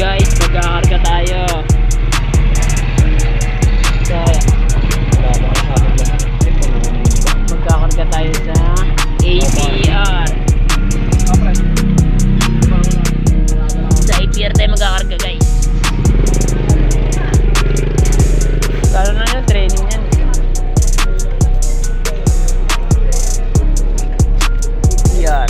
guys, magkakarga tayo. So, magkakarga tayo sa APR. Sa APR tayo magkakarga guys. Kala na yun, training yan. Yan.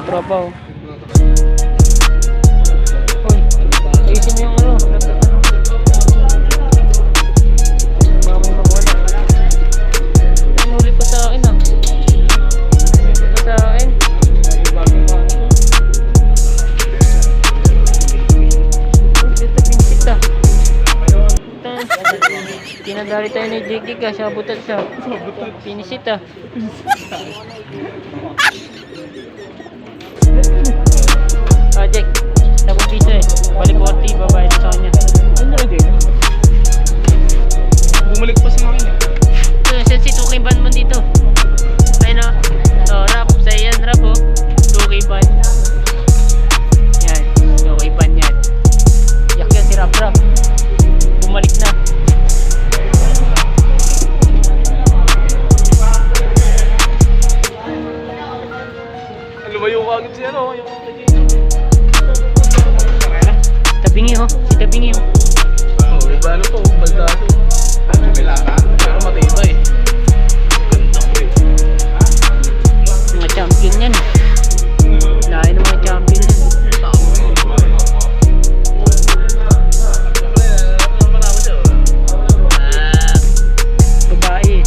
Tropa oh. Uy, ayusin mo yung ano. Baka may mawala. Ay, huli pa sa akin ah. Huli pa sa akin. Dito pinsit ah. Tinadali tayo ni Jiggy ah. Sabutat siya. Pinisit ah. Jack, tapos piso eh. Balik 40, babayad sa kanya. Ano na din? Bumalik pa sa akin eh. Saan si 2K ban mo dito? Ayun o. Oh, rap. Sa yan, rap o. 2K ban. Yan. 2K ban yan. Yak yan si Rap Rap. Bumalik na. Lumayo ka agad siya no? Tabingi oh. Si Tabingi oh. Oo, iba ano to? Baldado. Milata? Pero matibay. Ganda ko eh. Mga champion yan. Lahi ng mga champion yan. Babae.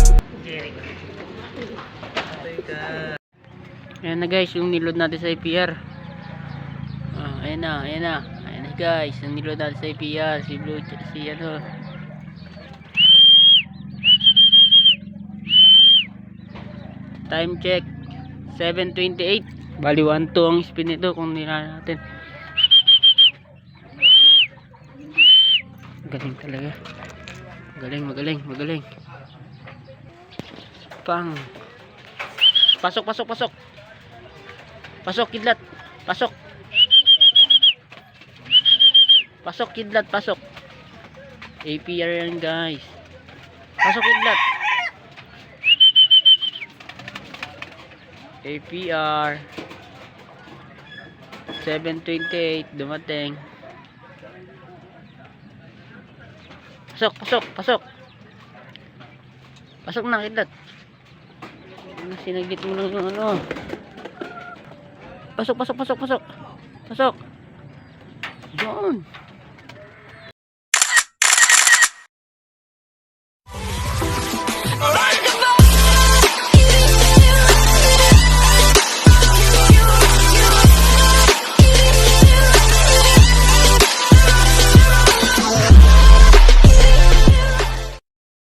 Ayan na guys, yung niload natin sa APR. Ayan na, ayan na. Ayan na guys, yung niload natin sa APR. Si Blue, si ano. Time check 7:28. Bali 1-2 ang speed nito kung nila natin. Galing talaga. Magaling. Pang. Pasok. Pasok kidlat. Pasok kidlat, pasok. APR yan guys. Pasok kidlat. APR 7:28 dumating. Pasok na kidlat. Sinaglit mo lang yung ano. Pasok. Doon.